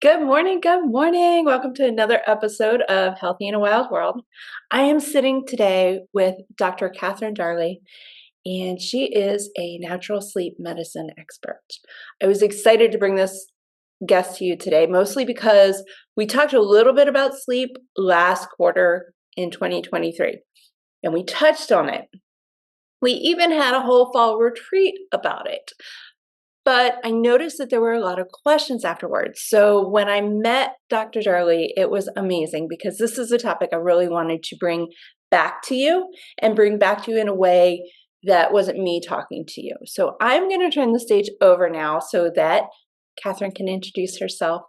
Good morning. Good morning. Welcome to another episode of Healthy in a Wild World. I am sitting today with Dr. Catherine Darley, and she is a natural sleep medicine expert. I was excited to bring this guest to you today, mostly because we talked a little bit about sleep last quarter in 2023, and we touched on it. We even had a whole fall retreat about it. But I noticed that there were a lot of questions afterwards. So when I met Dr. Darley, it was amazing because this is a topic I really wanted to bring back to you and bring back to you in a way that wasn't me talking to you. So I'm going to turn the stage over now so that Catherine can introduce herself.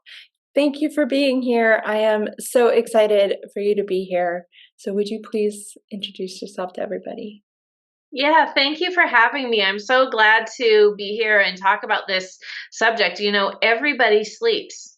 Thank you for being here. I am so excited for you to be here. So would you please introduce yourself to everybody? Yeah, thank you for having me. I'm so glad to be here and talk about this subject. Everybody sleeps.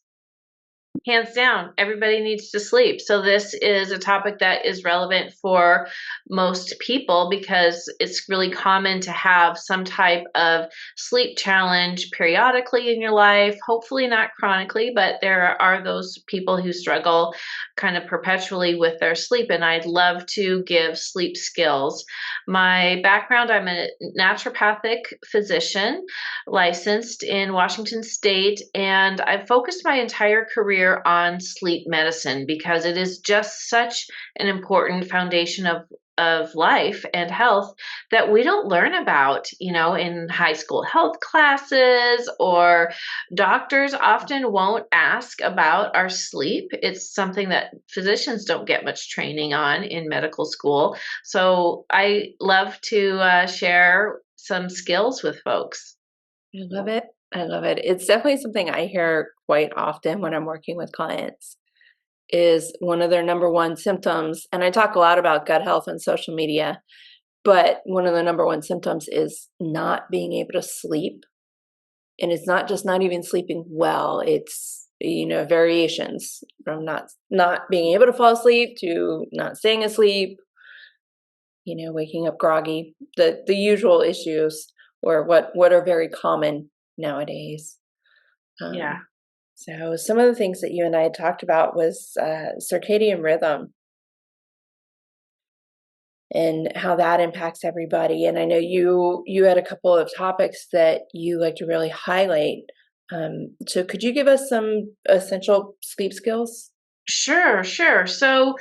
Hands down, everybody needs to sleep. So this is a topic that is relevant for most people because it's really common to have some type of sleep challenge periodically in your life, hopefully not chronically, but there are those people who struggle kind of perpetually with their sleep, and I'd love to give sleep skills. My background, I'm a naturopathic physician licensed in Washington State, and I've focused my entire career on sleep medicine because it is just such an important foundation of life and health that we don't learn about, in high school health classes, or doctors often won't ask about our sleep. It's something that physicians don't get much training on in medical school. So I love to share some skills with folks. I love it. I love it. It's definitely something I hear quite often when I'm working with clients is one of their number one symptoms. And I talk a lot about gut health on social media, but one of the number one symptoms is not being able to sleep. And it's not just not even sleeping well, it's variations from not being able to fall asleep to not staying asleep, waking up groggy, the usual issues or what are very common nowadays. Yeah. Um, so some of the things that you and I had talked about was circadian rhythm and how that impacts everybody. And I know you had a couple of topics that you like to really highlight. So could you give us some essential sleep skills? Sure, sure. So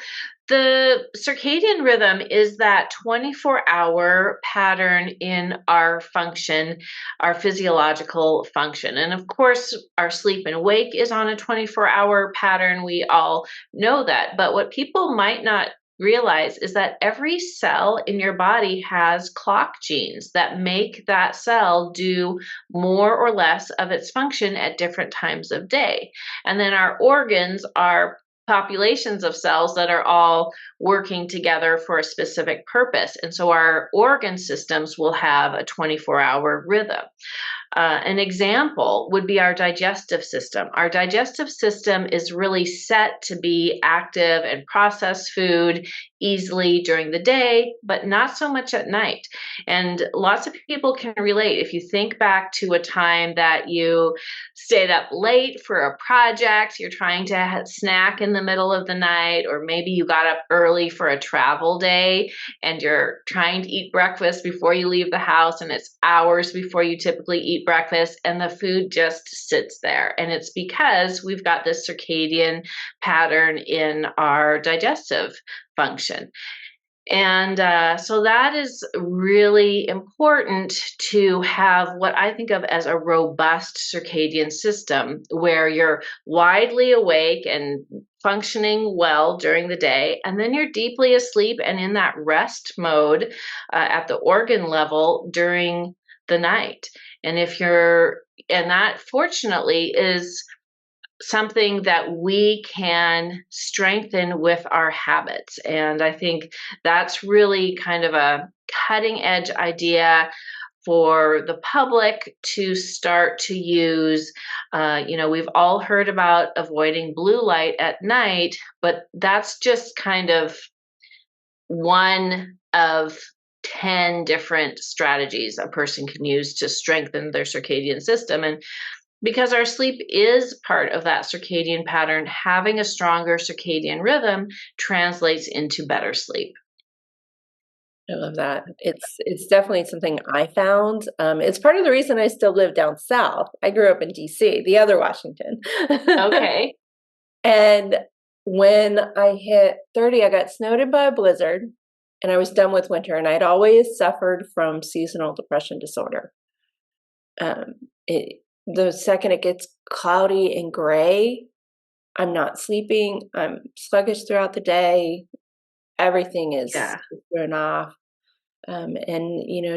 the circadian rhythm is that 24-hour pattern in our function, our physiological function. And of course, our sleep and wake is on a 24-hour pattern. We all know that. But what people might not realize is that every cell in your body has clock genes that make that cell do more or less of its function at different times of day. And then our organs are populations of cells that are all working together for a specific purpose. And so our organ systems will have a 24-hour rhythm. An example would be our digestive system. Our digestive system is really set to be active and process food easily during the day, but not so much at night. And lots of people can relate. If you think back to a time that you stayed up late for a project, you're trying to snack in the middle of the night, or maybe you got up early for a travel day and you're trying to eat breakfast before you leave the house, and it's hours before you typically eat breakfast, and the food just sits there. And it's because we've got this circadian pattern in our digestive function. And so that is really important to have what I think of as a robust circadian system where you're widely awake and functioning well during the day, and then you're deeply asleep and in that rest mode at the organ level during the night. And and that fortunately is something that we can strengthen with our habits. And I think that's really kind of a cutting edge idea for the public to start to use. We've all heard about avoiding blue light at night, but that's just kind of one of 10 different strategies a person can use to strengthen their circadian system. And Because our sleep is part of that circadian pattern. Having a stronger circadian rhythm translates into better sleep. I love that. It's definitely something I found. It's part of the reason I still live down south. I grew up in DC, the other Washington. Okay. And when I hit 30, I got snowed in by a blizzard and I was done with winter. And I'd always suffered from seasonal depression disorder. Um, the second it gets cloudy and gray, I'm not sleeping. I'm sluggish throughout the day. Everything is Yeah. thrown off. And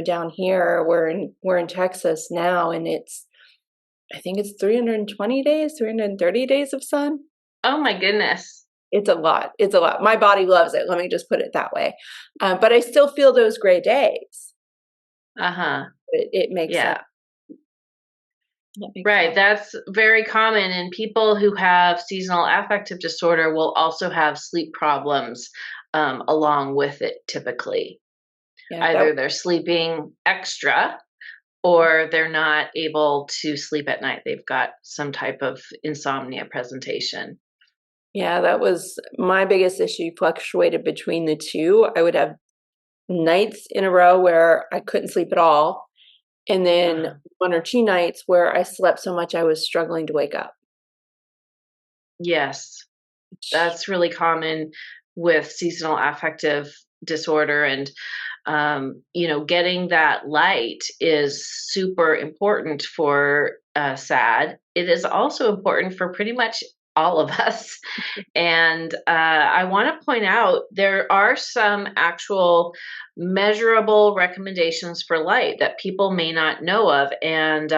down here we're in Texas now, and I think it's 320 days, 330 days of sun. Oh my goodness. It's a lot. It's a lot. My body loves it. Let me just put it that way. But I still feel those gray days. Uh-huh. It makes sense. Yeah. That makes Right. sense. That's very common. And people who have seasonal affective disorder will also have sleep problems along with it typically. Yeah, that Either they're sleeping extra or they're not able to sleep at night. They've got some type of insomnia presentation. yeah, that was my biggest issue. Fluctuated between the two. I would have nights in a row where I couldn't sleep at all, and then Uh-huh. one or two nights where I slept so much I was struggling to wake up. Yes, that's really common with seasonal affective disorder. And getting that light is super important for SAD. It is also important for pretty much all of us. And I want to point out there are some actual measurable recommendations for light that people may not know of. And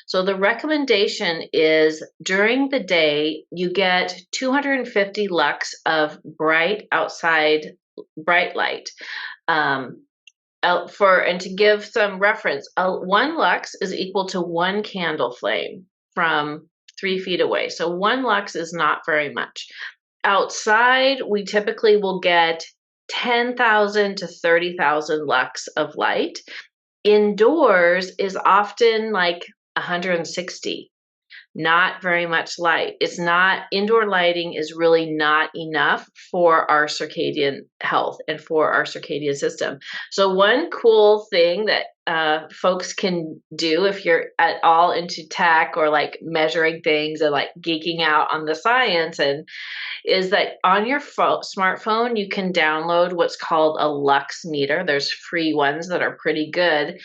so the recommendation is during the day, you get 250 lux of bright outside bright light. Um, and to give some reference, one lux is equal to one candle flame from 3 feet away. So one lux is not very much. Outside, we typically will get 10,000 to 30,000 lux of light. Indoors is often like 160, not very much light. It's not, indoor lighting is really not enough for our circadian health and for our circadian system. So, one cool thing that folks can do if you're at all into tech or like measuring things and like geeking out on the science, and is that on your smartphone, you can download what's called a lux meter. There's free ones that are pretty good,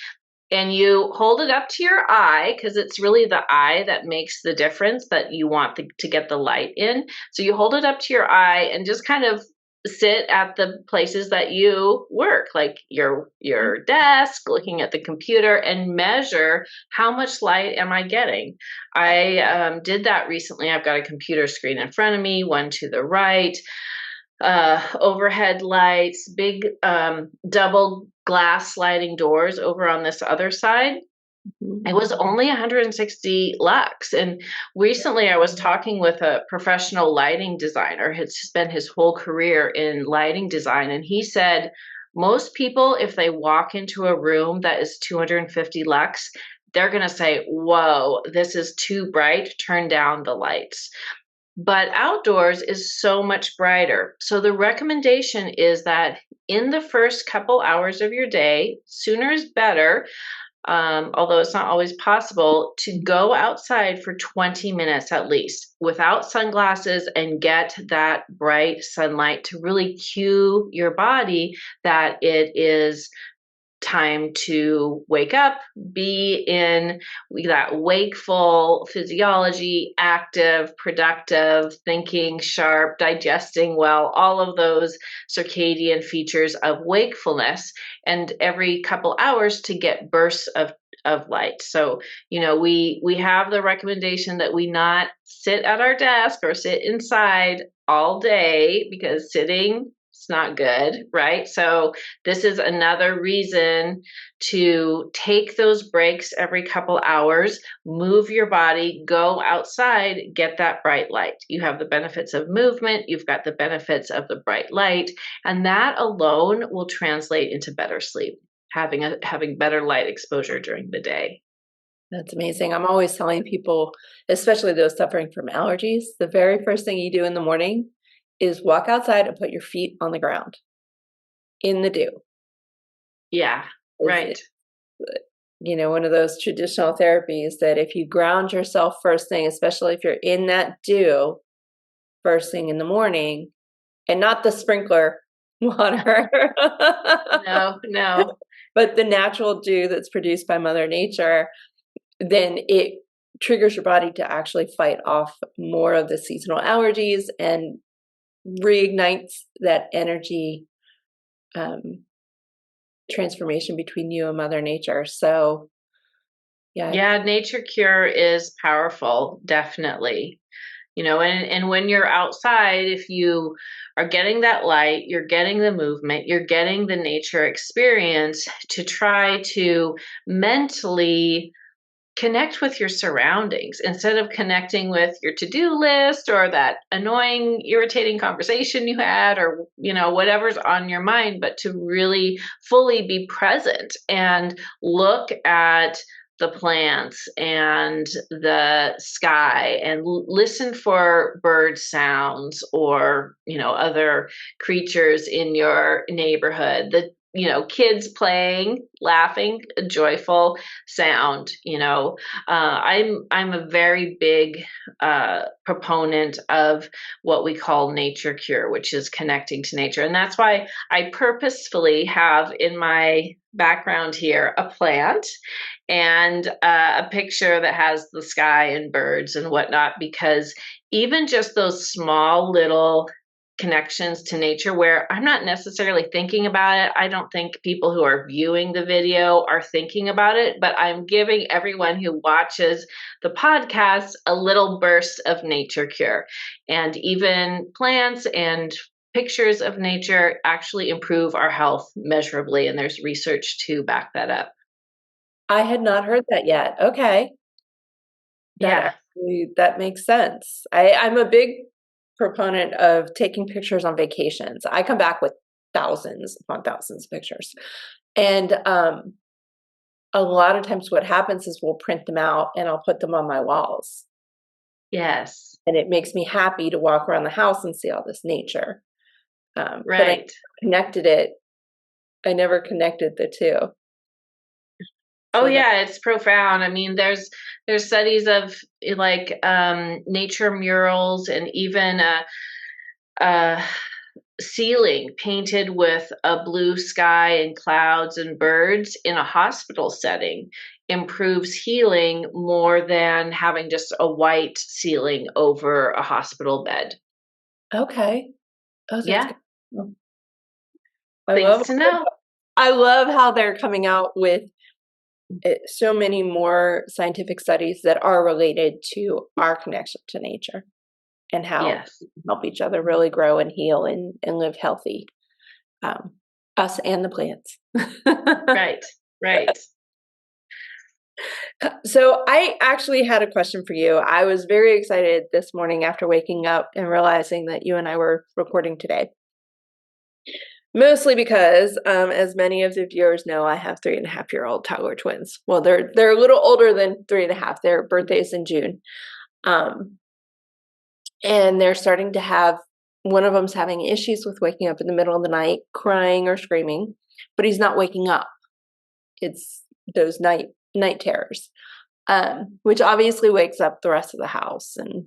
and you hold it up to your eye because it's really the eye that makes the difference that you want to get the light in. So you hold it up to your eye and just kind of sit at the places that you work, like your desk, looking at the computer, and measure how much light am I getting. I did that recently. I've got a computer screen in front of me, one to the right, overhead lights, big double glass sliding doors over on this other side. It was only 160 lux. And recently I was talking with a professional lighting designer. It's spent his whole career in lighting design. And he said, most people, if they walk into a room that is 250 lux, they're going to say, whoa, this is too bright. Turn down the lights. But outdoors is so much brighter. So the recommendation is that in the first couple hours of your day, sooner is better, although it's not always possible, to go outside for 20 minutes at least without sunglasses and get that bright sunlight to really cue your body that it is time to wake up, be in that wakeful physiology, active, productive, thinking sharp, digesting well, all of those circadian features of wakefulness, and every couple hours to get bursts of light. So, we have the recommendation that we not sit at our desk or sit inside all day because sitting it's not good, right? So this is another reason to take those breaks every couple hours, move your body, go outside, get that bright light. You have the benefits of movement, you've got the benefits of the bright light, and that alone will translate into better sleep, having better light exposure during the day. That's amazing. I'm always telling people, especially those suffering from allergies, the very first thing you do in the morning is walk outside and put your feet on the ground in the dew. Yeah, It's, right. one of those traditional therapies that if you ground yourself first thing, especially if you're in that dew first thing in the morning, and not the sprinkler water, No, no. but the natural dew that's produced by Mother Nature, then it triggers your body to actually fight off more of the seasonal allergies and reignites that energy um, transformation between you and Mother Nature. So, yeah, Yeah, nature cure is powerful, definitely. And when you're outside, if you are getting that light, you're getting the movement, you're getting the nature experience, to try to mentally connect with your surroundings instead of connecting with your to-do list or that annoying, irritating conversation you had, or whatever's on your mind, but to really fully be present and look at the plants and the sky and listen for bird sounds, or other creatures in your neighborhood, the kids playing, laughing, a joyful sound. I'm a very big proponent of what we call nature cure, which is connecting to nature, and that's why I purposefully have in my background here a plant and a picture that has the sky and birds and whatnot, because even just those small little connections to nature where I'm not necessarily thinking about it. I don't think people who are viewing the video are thinking about it, but I'm giving everyone who watches the podcast a little burst of nature cure. And even plants and pictures of nature actually improve our health measurably, and there's research to back that up. I had not heard that yet. Okay. Yeah. That makes sense. I'm a big proponent of taking pictures on vacations. I come back with thousands upon thousands of pictures. And a lot of times what happens is we'll print them out and I'll put them on my walls. Yes. And it makes me happy to walk around the house and see all this nature. But Right. I never connected the two. Oh So that yeah, it's profound. I mean, there's studies of like nature murals, and even a ceiling painted with a blue sky and clouds and birds in a hospital setting improves healing more than having just a white ceiling over a hospital bed. okay. Oh, that's Yeah, good. Oh, I things love to know. I love how they're coming out with so many more scientific studies that are related to our connection to nature and how Yes. we can help each other really grow and heal and live healthy, um, us and the plants. Right. Right. So I actually had a question for you. I was very excited this morning after waking up and realizing that you and I were recording today. Mostly because, as many of the viewers know, I have 3.5-year-old toddler twins. Well, they're a little older than 3.5. Their birthday's in June. Um, and they're starting to have one of them's having issues with waking up in the middle of the night, crying or screaming, but he's not waking up. It's those night terrors, which obviously wakes up the rest of the house. And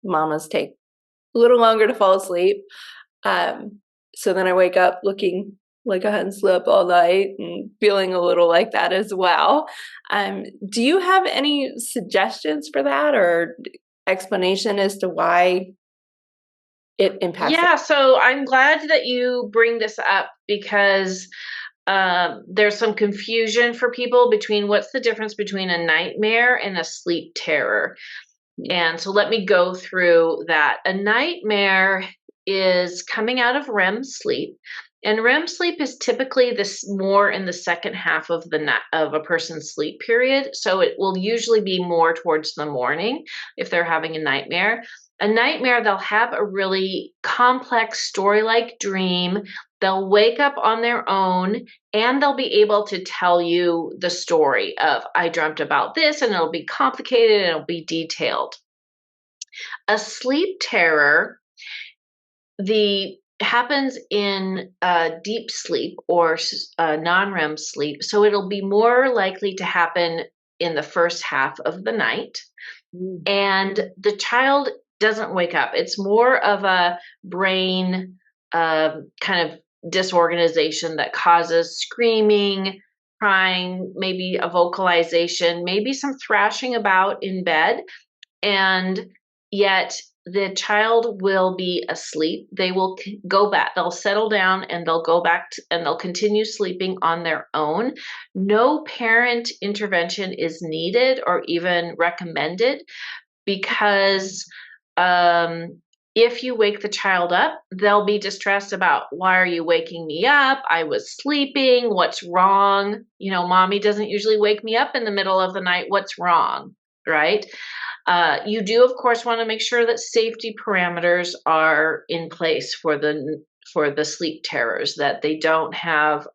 mamas take a little longer to fall asleep. Um, so then I wake up looking like I hadn't slept all night and feeling a little like that as well. Do you have any suggestions for that or explanation as to why it impacts it? Yeah, so I'm glad that you bring this up, because there's some confusion for people between what's the difference between a nightmare and a sleep terror. And so let me go through that. A nightmare is coming out of REM sleep. And REM sleep is typically this more in the second half of the night of a person's sleep period. So it will usually be more towards the morning if they're having a nightmare. A nightmare, they'll have a really complex story-like dream. They'll wake up on their own and they'll be able to tell you the story of, I dreamt about this, and it'll be complicated and it'll be detailed. A sleep terror, the happens in deep sleep or non-REM sleep, so it'll be more likely to happen in the first half of the night, Mm. and the child doesn't wake up. It's more of a brain kind of disorganization that causes screaming, crying, maybe a vocalization, maybe some thrashing about in bed, and yet the child will be asleep. They will go back, they'll settle down and they'll go back and they'll continue sleeping on their own. No parent intervention is needed or even recommended, because if you wake the child up, they'll be distressed about, why are you waking me up? I was sleeping. What's wrong? Mommy doesn't usually wake me up in the middle of the night. What's wrong? Right? You do, of course, want to make sure that safety parameters are in place for the sleep terrors, that they don't have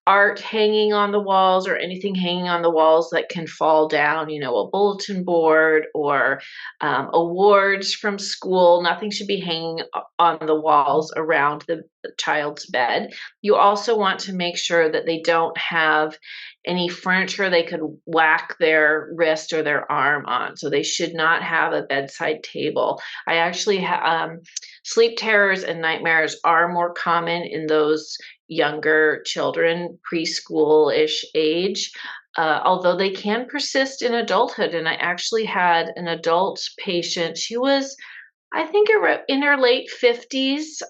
art hanging on the walls or anything hanging on the walls that can fall down, a bulletin board or awards from school. Nothing should be hanging on the walls around the child's bed. You also want to make sure that they don't have any furniture they could whack their wrist or their arm on. So they should not have a bedside table. I actually sleep terrors and nightmares are more common in those younger children, preschool-ish age, although they can persist in adulthood. And I actually had an adult patient. She was, I think, in her late 50s,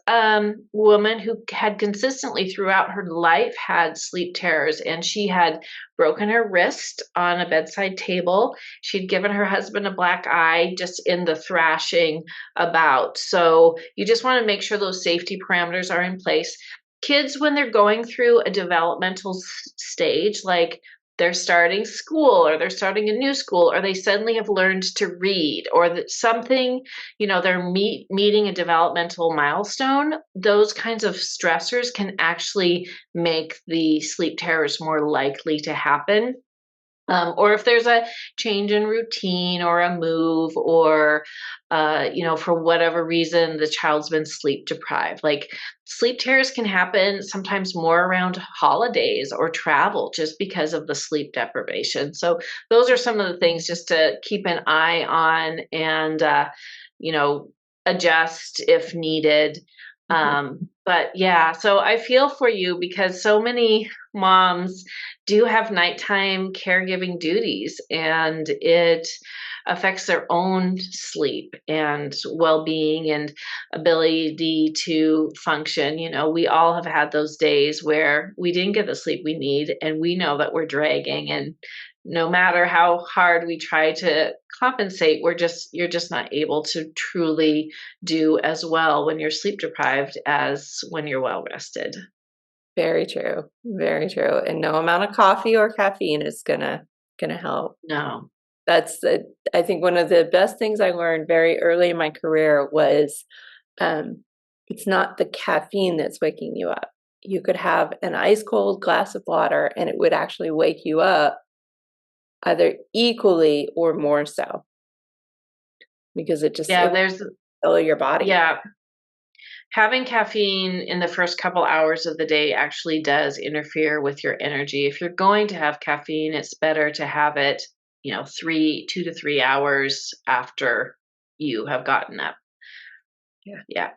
woman who had consistently throughout her life had sleep terrors, and she had broken her wrist on a bedside table. She'd given her husband a black eye just in the thrashing about. So you just want to make sure those safety parameters are in place. Kids, when they're going through a developmental stage, like they're starting school or they're starting a new school, or they suddenly have learned to read, or that something, they're meeting a developmental milestone, those kinds of stressors can actually make the sleep terrors more likely to happen. Or if there's a change in routine or a move, or, for whatever reason, the child's been sleep deprived. Like, sleep terrors can happen sometimes more around holidays or travel just because of the sleep deprivation. So those are some of the things just to keep an eye on and, you know, adjust if needed. But yeah, so I feel for you because so many moms do have nighttime caregiving duties, and it affects their own sleep and well-being and ability to function. We all have had those days where we didn't get the sleep we need, and we know that we're dragging, and no matter how hard we try to compensate, you're just not able to truly do as well when you're sleep deprived as when you're well rested. Very true. Very true. And no amount of coffee or caffeine is gonna help. No. That's I think one of the best things I learned very early in my career was um, it's not the caffeine that's waking you up. You could have an ice cold glass of water and it would actually wake you up either equally or more so because it Yeah, will there's fill your body. yeah, having caffeine in the first couple hours of the day actually does interfere with your energy. If you're going to have caffeine, it's better to have it, 2 to 3 hours after you have gotten up. Yeah. Yeah.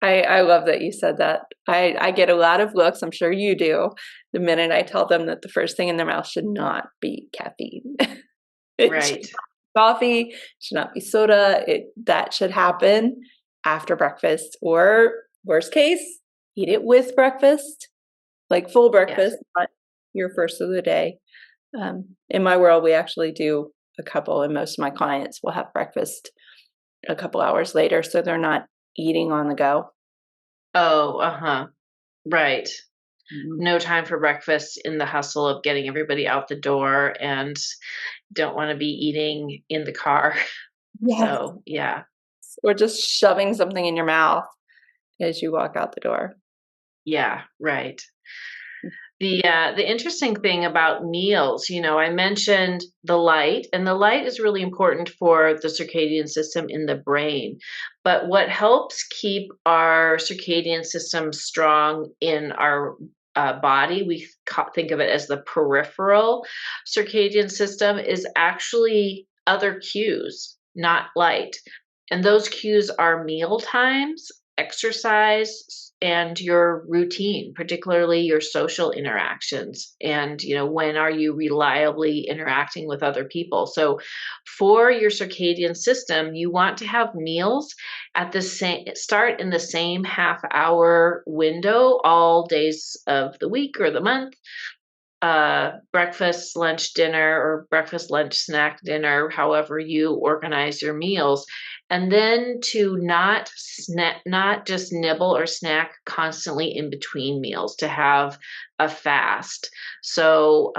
I love that you said that. I get a lot of looks, I'm sure you do, the minute I tell them that the first thing in their mouth should not be caffeine. It should Right. not be coffee, should not be soda. That should happen after breakfast, or worst case, eat it with breakfast, like full Yes. breakfast, not your first of the day. In my world, we actually do a couple, and most of my clients will have breakfast a couple hours later, so they're not eating on the go. Oh, uh-huh. Right. Mhm. No time for breakfast in the hustle of getting everybody out the door, and don't want to be eating in the car. Yes. So, yeah. or just shoving something in your mouth as you walk out the door. Yeah, right. The interesting thing about meals, I mentioned the light, and the light is really important for the circadian system in the brain. But what helps keep our circadian system strong in our body, we think of it as the peripheral circadian system, is actually other cues, not light. And those cues are meal times, exercise, and your routine, particularly your social interactions. And, when are you reliably interacting with other people? So, for your circadian system, you want to have meals at the same start in the same half-hour window all days of the week or the month. Breakfast, lunch, dinner, or breakfast, lunch, snack, dinner, however you organize your meals, and then to not just nibble or snack constantly in between meals, to have a fast. So,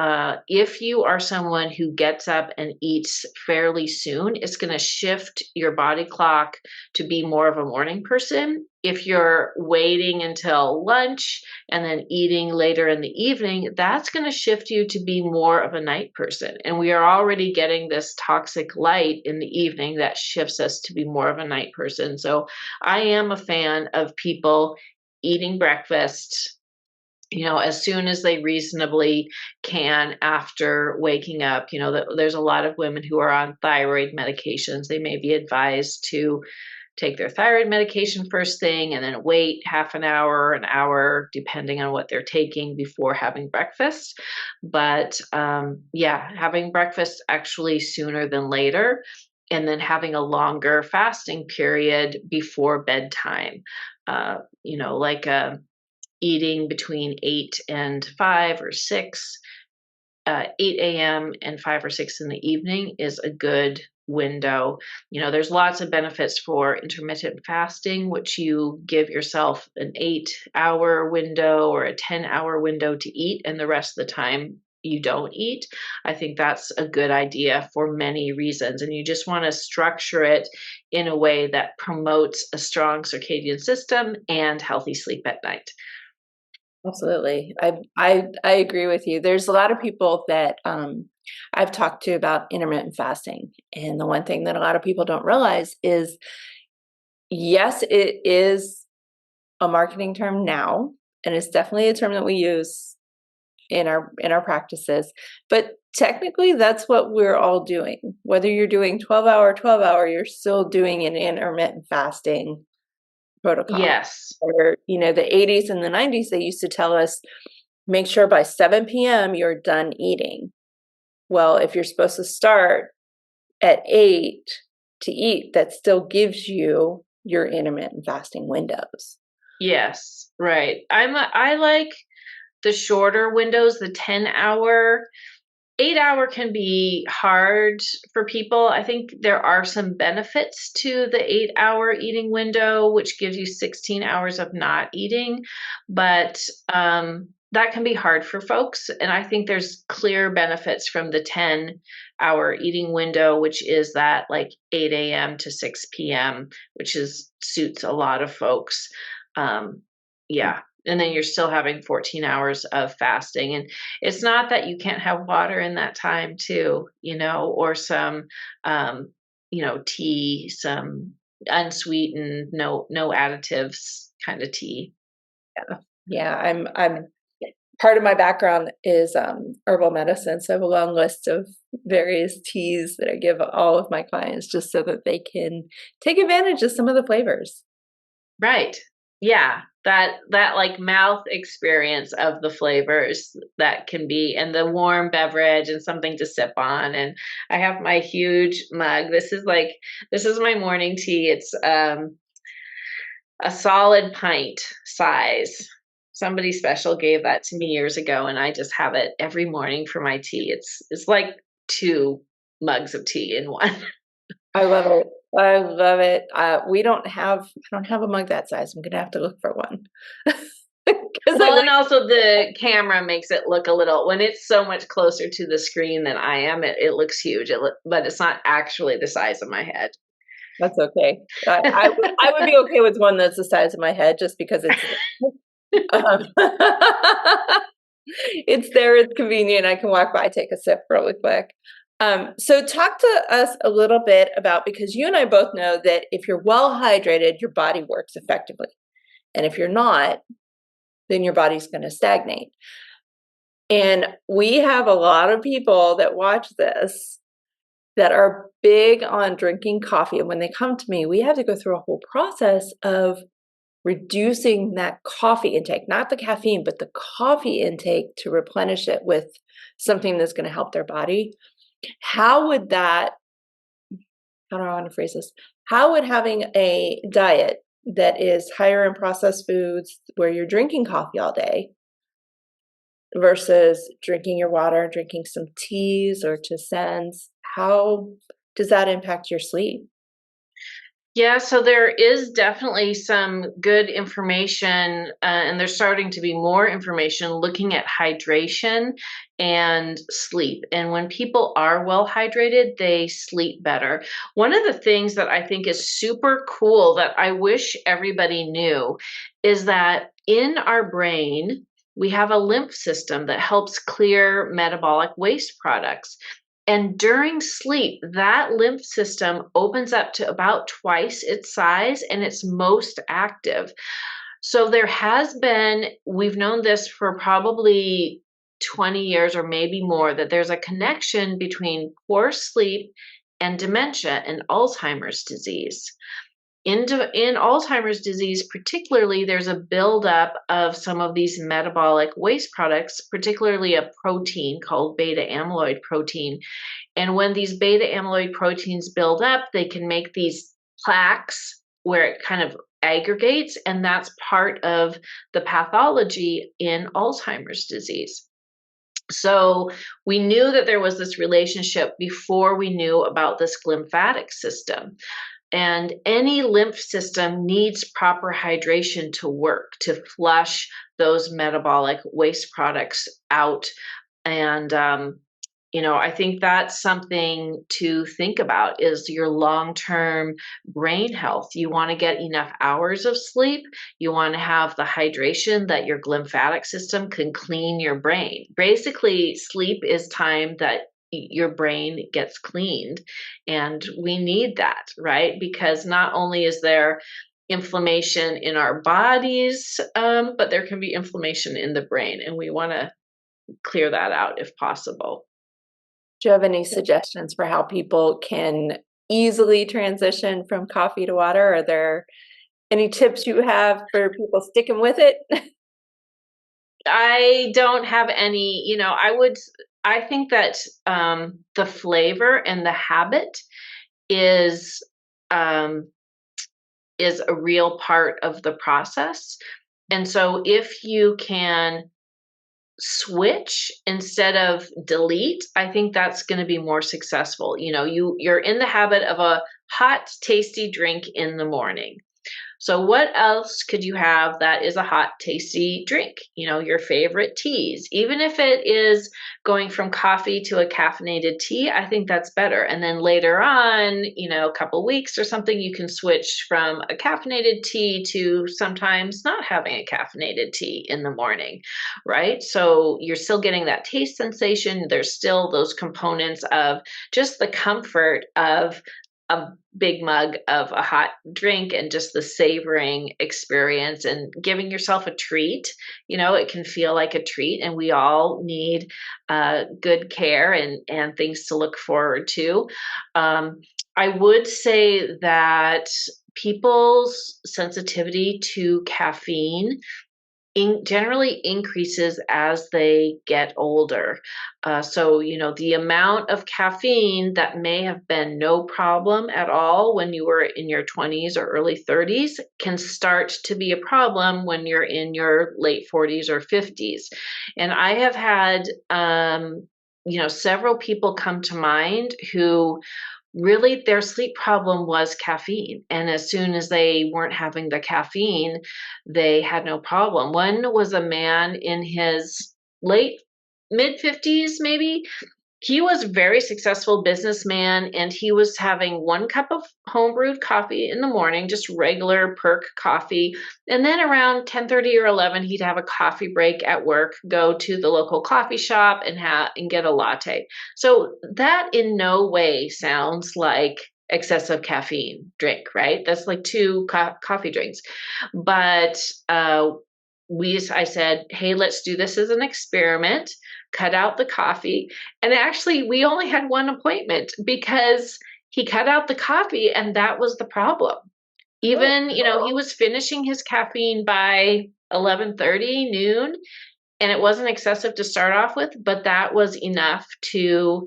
if you are someone who gets up and eats fairly soon, it's going to shift your body clock to be more of a morning person. If you're waiting until lunch and then eating later in the evening, that's going to shift you to be more of a night person. And we are already getting this toxic light in the evening that shifts us to be more of a night person. So I am a fan of people eating breakfast, as soon as they reasonably can after waking up. There's a lot of women who are on thyroid medications. They may be advised to take their thyroid medication first thing and then wait half an hour, depending on what they're taking before having breakfast. But yeah, having breakfast actually sooner than later, and then having a longer fasting period before bedtime. Like eating between 8 and 5 or 6, 8 a.m. and 5 or 6 in the evening is a good window. There's lots of benefits for intermittent fasting, which you give yourself an 8-hour window or a 10-hour window to eat, and the rest of the time you don't eat. I think that's a good idea for many reasons. And you just want to structure it in a way that promotes a strong circadian system and healthy sleep at night. Absolutely. I agree with you. There's a lot of people that I've talked to about intermittent fasting. And the one thing that a lot of people don't realize is, yes, it is a marketing term now, and it's definitely a term that we use in our practices. But technically that's what we're all doing. Whether you're doing 12-hour, you're still doing an intermittent fasting protocol. Yes. Or, the 80s and the 90s, they used to tell us, make sure by 7 p.m. you're done eating. Well, if you're supposed to start at 8 to eat, that still gives you your intermittent fasting windows. Yes, right. I like the shorter windows, the 10-hour. 8-hour can be hard for people. I think there are some benefits to the 8-hour eating window, which gives you 16 hours of not eating, but that can be hard for folks. And I think there's clear benefits from the 10-hour eating window, which is that like 8 a.m. to 6 p.m., which suits a lot of folks. Yeah. And then you're still having 14 hours of fasting. And it's not that you can't have water in that time too, or some, tea, some unsweetened, no additives kind of tea. Yeah, I'm part of my background is herbal medicine, so I have a long list of various teas that I give all of my clients just so that they can take advantage of some of the flavors. Right. Yeah. That like mouth experience of the flavors that can be, and the warm beverage and something to sip on. And I have my huge mug. This is my morning tea. It's a solid pint size. Somebody special gave that to me years ago, and I just have it every morning for my tea. It's like 2 mugs of tea in one. I love it. I love it. I don't have a mug that size. I'm gonna have to look for one. 'Cause I Well, and like also the camera makes it look a little, when it's so much closer to the screen than I am, it looks huge. But it's not actually the size of my head. That's okay. I would be okay with one that's the size of my head just because it's um, it's there, it's convenient. I can walk by, take a sip really quick. So talk to us a little bit about, because you and I both know that if you're well hydrated, your body works effectively. And if you're not, then your body's going to stagnate. And we have a lot of people that watch this that are big on drinking coffee. And when they come to me, we have to go through a whole process of reducing that coffee intake, not the caffeine, but the coffee intake to replenish it with something that's going to help their body. How would that, how do I want to phrase this? How would having a diet that is higher in processed foods where you're drinking coffee all day versus drinking your water, drinking some teas or tisanes, how does that impact your sleep? Yeah, so there is definitely some good information, and there's starting to be more information looking at hydration and sleep. And when people are well hydrated, they sleep better. One of the things that I think is super cool that I wish everybody knew is that in our brain, we have a lymph system that helps clear metabolic waste products. And during sleep, that lymph system opens up to about twice its size and it's most active. So there has been, we've known this for probably 20 years or maybe more, that there's a connection between poor sleep and dementia and Alzheimer's disease. In Alzheimer's disease, particularly, there's a buildup of some of these metabolic waste products, particularly a protein called beta amyloid protein. And when these beta amyloid proteins build up, they can make these plaques where it kind of aggregates, and that's part of the pathology in Alzheimer's disease. So we knew that there was this relationship before we knew about this lymphatic system. And any lymph system needs proper hydration to work, to flush those metabolic waste products out. And I think that's something to think about is your long-term brain health. You want to get enough hours of sleep. You want to have the hydration that your lymphatic system can clean your brain. Basically, sleep is time that your brain gets cleaned, and we need that, right? Because not only is there inflammation in our bodies, but there can be inflammation in the brain, and we want to clear that out if possible. Do you have any suggestions for how people can easily transition from coffee to water? Are there any tips you have for people sticking with it? I don't have any, I think that the flavor and the habit is um, is a real part of the process. And so if you can switch instead of delete, I think that's going to be more successful. You're in the habit of a hot, tasty drink in the morning. So what else could you have that is a hot, tasty drink? Your favorite teas. Even if it is going from coffee to a caffeinated tea, I think that's better. And then later on, a couple weeks or something, you can switch from a caffeinated tea to sometimes not having a caffeinated tea in the morning, right? So you're still getting that taste sensation. There's still those components of just the comfort of a big mug of a hot drink and just the savoring experience and giving yourself a treat. It can feel like a treat, and we all need good care and things to look forward to. I would say that people's sensitivity to caffeine generally increases as they get older. So, the amount of caffeine that may have been no problem at all when you were in your 20s or early 30s can start to be a problem when you're in your late 40s or 50s. And I have had, several people come to mind who really their sleep problem was caffeine. And as soon as they weren't having the caffeine, they had no problem. One was a man in his late mid 50s, maybe, He was a very successful businessman, and he was having 1 cup of home brewed coffee in the morning, just regular perk coffee. And then around 10:30 or 11, he'd have a coffee break at work, go to the local coffee shop and get a latte. So that in no way sounds like excessive caffeine drink, right? That's like two coffee drinks. But I said, hey, let's do this as an experiment, cut out the coffee. And actually, we only had one appointment because he cut out the coffee, and that was the problem. Oh, Even, he was finishing his caffeine by 11:30 noon, and it wasn't excessive to start off with, but that was enough to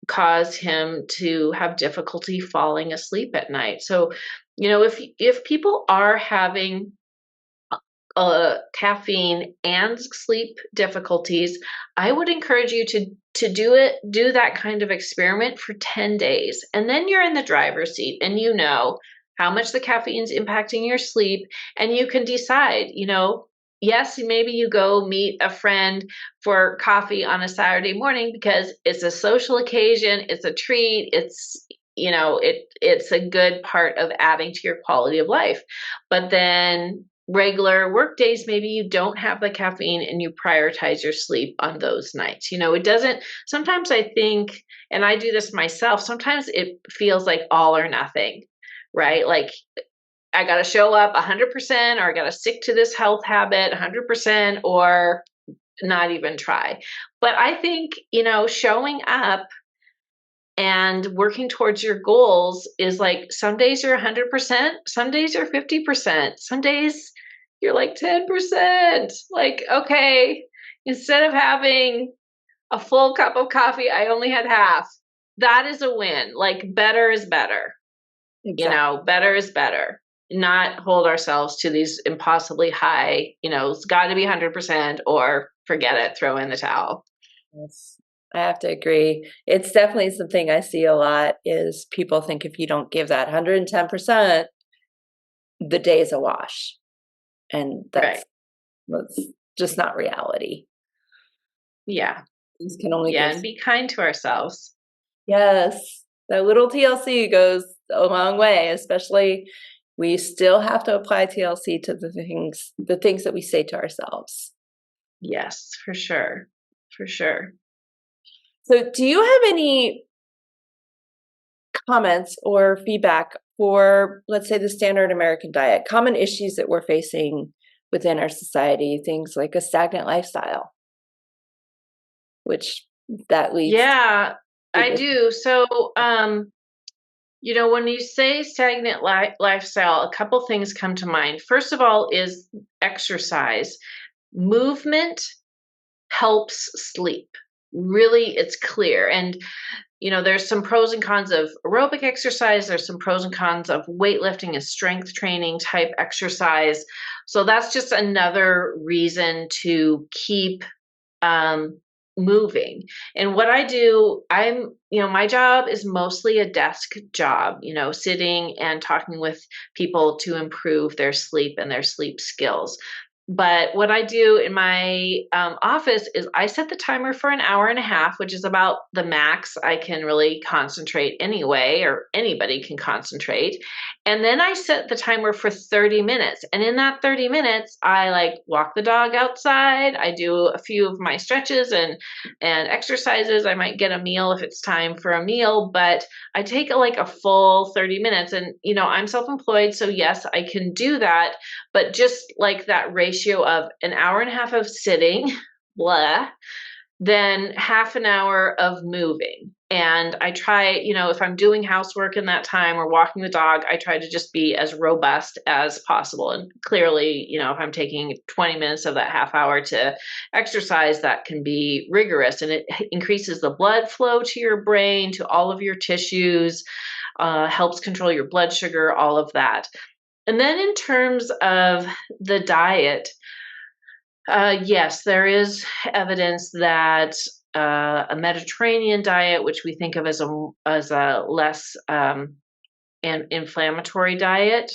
cause him to have difficulty falling asleep at night. So, if people are having caffeine and sleep difficulties, I would encourage you to do that kind of experiment for 10 days. And then you're in the driver's seat and you know how much the caffeine's impacting your sleep, and you can decide, yes, maybe you go meet a friend for coffee on a Saturday morning because it's a social occasion, it's a treat, it's a good part of adding to your quality of life. But then regular work days, maybe you don't have the caffeine and you prioritize your sleep on those nights. It doesn't, sometimes I think, and I do this myself, sometimes it feels like all or nothing, right? Like I got to show up 100%, or I got to stick to this health habit 100%, or not even try. But I think, showing up and working towards your goals is like some days you're 100%, some days you're 50%, some days you're like 10%. Like, okay, instead of having a full cup of coffee, I only had half. That is a win. Like, better is better. exactly. Better is better. Not hold ourselves to these impossibly high, it's got to be 100% or forget it, throw in the towel. Yes, I have to agree. It's definitely something I see a lot is people think if you don't give that 110%, the day is a wash. And Right. that's just not reality. Yeah. Things can only Yeah. go. And be kind to ourselves. Yes, that little TLC goes a long way, especially we still have to apply TLC to the things that we say to ourselves. Yes, for sure. For sure. So, do you have any comments or feedback for, let's say, the standard American diet, common issues that we're facing within our society, things like a stagnant lifestyle, which that leads Yeah, to I this. do. So, when you say stagnant lifestyle, a couple things come to mind. First of all, is exercise. Movement helps sleep. Really, it's clear. And, there's some pros and cons of aerobic exercise. There's some pros and cons of weightlifting and strength training type exercise. So that's just another reason to keep um, moving. And what I do, my job is mostly a desk job, sitting and talking with people to improve their sleep and their sleep skills. But what I do in my office is I set the timer for an hour and a half, which is about the max I can really concentrate anyway, or anybody can concentrate. And then I set the timer for 30 minutes. And in that 30 minutes, I like walk the dog outside. I do a few of my stretches and exercises. I might get a meal if it's time for a meal, but I take like a full 30 minutes. And, I'm self-employed. So yes, I can do that. But just like that ratio of an hour and a half of sitting, blah, then half an hour of moving. And I try, if I'm doing housework in that time or walking the dog, I try to just be as robust as possible. And clearly, if I'm taking 20 minutes of that half hour to exercise, that can be rigorous, and it increases the blood flow to your brain, to all of your tissues, helps control your blood sugar, all of that. And then in terms of the diet, yes, there is evidence that a Mediterranean diet, which we think of as a less inflammatory diet,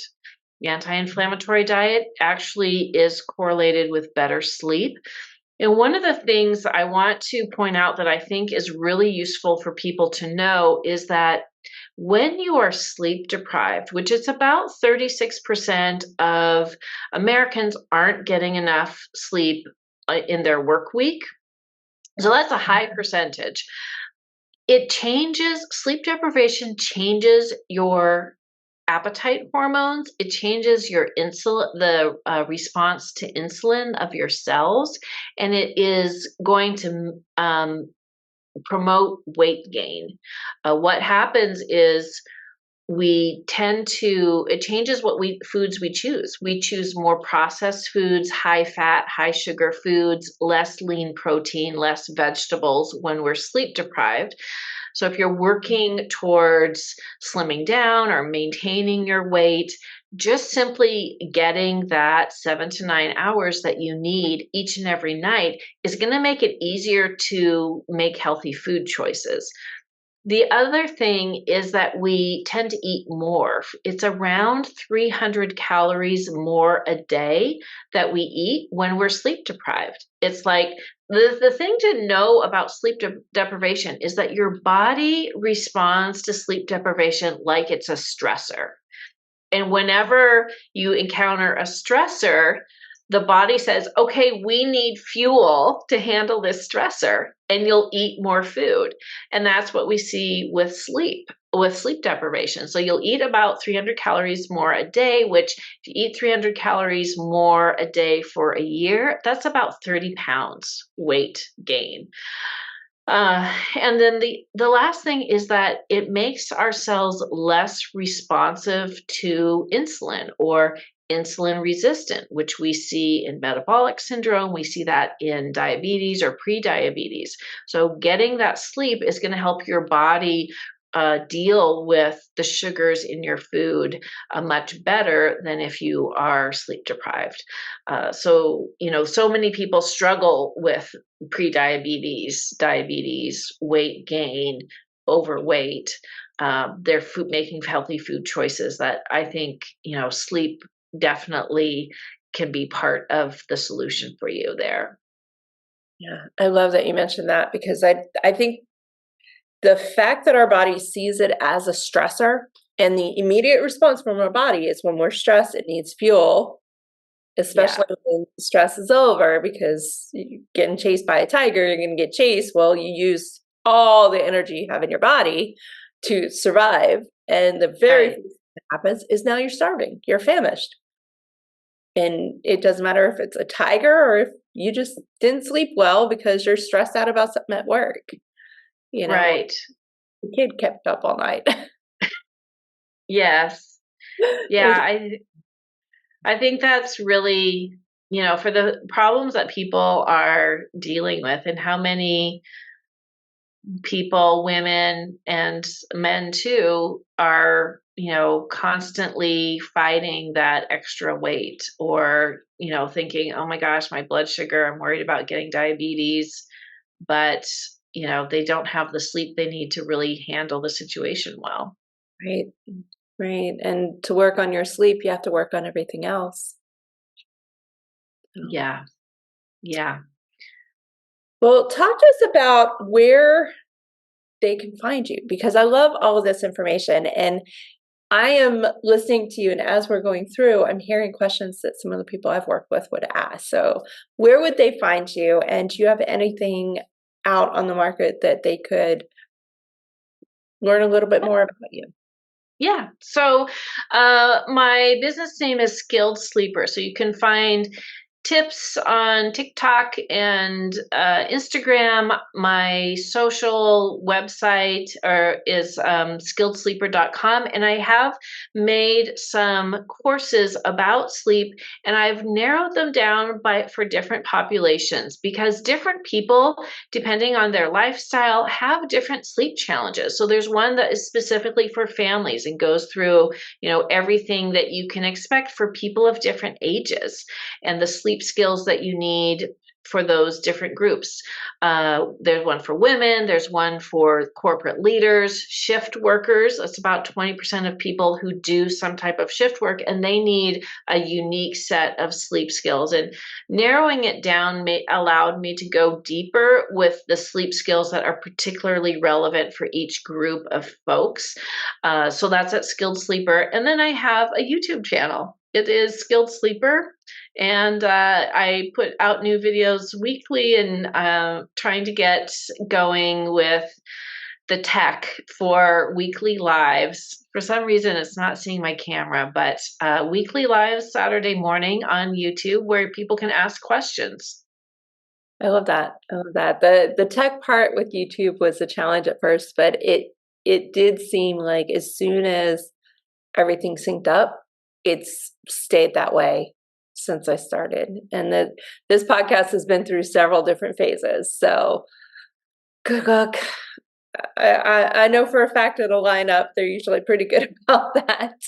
the anti-inflammatory diet, actually is correlated with better sleep. And one of the things I want to point out that I think is really useful for people to know is that when you are sleep deprived, which is about 36% of Americans aren't getting enough sleep in their work week. So that's a high percentage. Sleep deprivation changes your appetite hormones. It changes your the response to insulin of your cells, and it is going to promote weight gain. What happens is it changes foods we choose. We choose more processed foods, high fat, high sugar foods, less lean protein, less vegetables when we're sleep deprived. So if you're working towards slimming down or maintaining your weight, just simply getting that 7 to 9 hours that you need each and every night is going to make it easier to make healthy food choices. The other thing is that we tend to eat more. It's around 300 calories more a day that we eat when we're sleep deprived. It's like the thing to know about sleep deprivation is that your body responds to sleep deprivation like it's a stressor. And whenever you encounter a stressor, the body says, okay, we need fuel to handle this stressor, and you'll eat more food. And that's what we see with sleep deprivation. So you'll eat about 300 calories more a day, which if you eat 300 calories more a day for a year, that's about 30 pounds weight gain. And then the last thing is that it makes our cells less responsive to insulin or insulin resistant, which we see in metabolic syndrome. We see that in diabetes or pre-diabetes. So getting that sleep is going to help your body deal with the sugars in your food much better than if you are sleep deprived. So many people struggle with pre-diabetes, diabetes, weight gain, overweight. They're making healthy food choices that I think, sleep definitely can be part of the solution for you there. Yeah, I love that you mentioned that because I think the fact that our body sees it as a stressor and the immediate response from our body is when we're stressed, it needs fuel, Yeah, especially when stress is over because you're getting chased by a tiger, you're going to get chased. Well, you use all the energy you have in your body to survive. And the very right. first thing that happens is now you're starving, you're famished. And it doesn't matter if it's a tiger or if you just didn't sleep well because you're stressed out about something at work. You know, Right. the kid kept up all night. Yes. Yeah, There's I think that's really, for the problems that people are dealing with and how many people, women and men too, are, constantly fighting that extra weight or, thinking, oh my gosh, my blood sugar, I'm worried about getting diabetes, but, they don't have the sleep they need to really handle the situation well. right, right. And to work on your sleep, you have to work on everything else. So, Yeah. Yeah. well, talk to us about where they can find you because I love all of this information and I am listening to you. And as we're going through, I'm hearing questions that some of the people I've worked with would ask. So, where would they find you? And do you have anything out on the market that they could learn a little bit more about you? Yeah. So my business name is Skilled Sleeper. So you can find tips on TikTok and Instagram. My social website is skilledsleeper.com. And I have made some courses about sleep and I've narrowed them down for different populations because different people, depending on their lifestyle, have different sleep challenges. So there's one that is specifically for families and goes through, everything that you can expect for people of different ages and the sleep skills that you need for those different groups. There's one for women, there's one for corporate leaders, shift workers. That's about 20% of people who do some type of shift work, and they need a unique set of sleep skills. And narrowing it down allowed me to go deeper with the sleep skills that are particularly relevant for each group of folks. So that's at Skilled Sleeper. And then I have a YouTube channel. It is Skilled Sleeper, and I put out new videos weekly, and trying to get going with the tech for weekly lives. For some reason, it's not seeing my camera, but weekly lives Saturday morning on YouTube where people can ask questions. I love that. I love that. The tech part with YouTube was a challenge at first, but it did seem like as soon as everything synced up, it's stayed that way since I started. And this podcast has been through several different phases. So good luck. I know for a fact it'll line up. They're usually pretty good about that.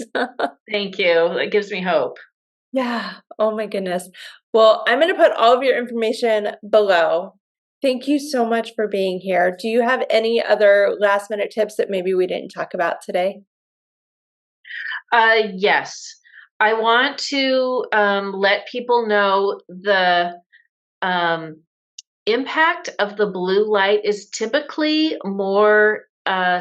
Thank you. That gives me hope. Yeah. Oh my goodness. Well, I'm going to put all of your information below. Thank you so much for being here. Do you have any other last minute tips that maybe we didn't talk about today? Yes. I want to let people know the um, impact of the blue light is typically more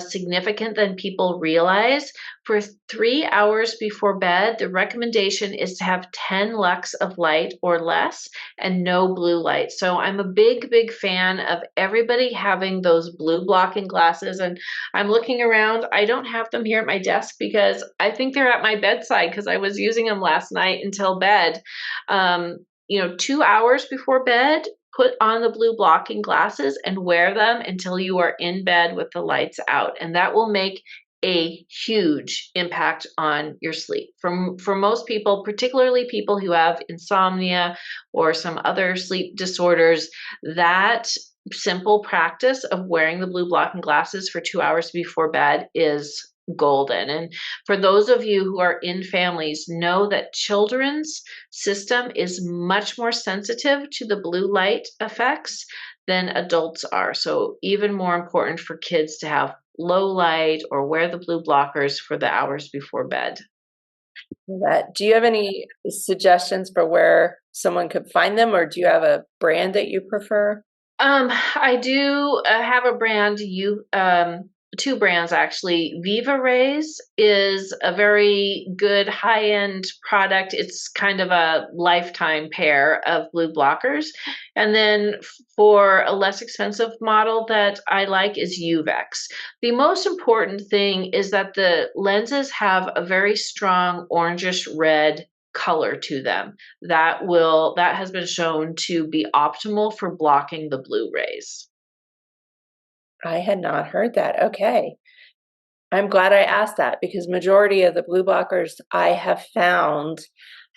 significant than people realize. For 3 hours before bed, the recommendation is to have 10 lux of light or less and no blue light. So I'm a big, big fan of everybody having those blue blocking glasses. And I'm looking around. I don't have them here at my desk because I think they're at my bedside because I was using them last night until bed. 2 hours before bed, put on the blue blocking glasses and wear them until you are in bed with the lights out. And that will make a huge impact on your sleep. For most people, particularly people who have insomnia or some other sleep disorders, that simple practice of wearing the blue blocking glasses for 2 hours before bed is golden. And for those of you who are in families, know that children's system is much more sensitive to the blue light effects than adults are. So even more important for kids to have low light or wear the blue blockers for the hours before bed. Do you have any suggestions for where someone could find them, or do you have a brand that you prefer? I do have a brand. Two brands actually. Viva Rays is a very good high-end product. It's kind of a lifetime pair of blue blockers. And then for a less expensive model that I like is Uvex. The most important thing is that the lenses have a very strong orangish red color to them that has been shown to be optimal for blocking the blue rays. I had not heard that. Okay. I'm glad I asked that because majority of the blue blockers I have found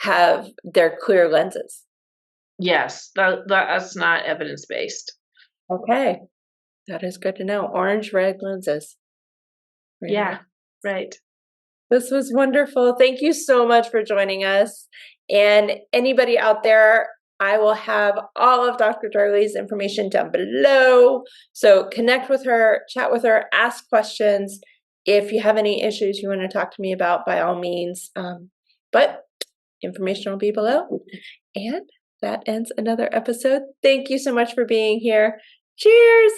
have their clear lenses. Yes, that's not evidence-based. Okay. That is good to know. Orange, red lenses. Very Yeah, nice. right. This was wonderful. Thank you so much for joining us. And anybody out there, I will have all of Dr. Darley's information down below. So connect with her, chat with her, ask questions. If you have any issues you want to talk to me about, by all means. But information will be below. And that ends another episode. Thank you so much for being here. Cheers.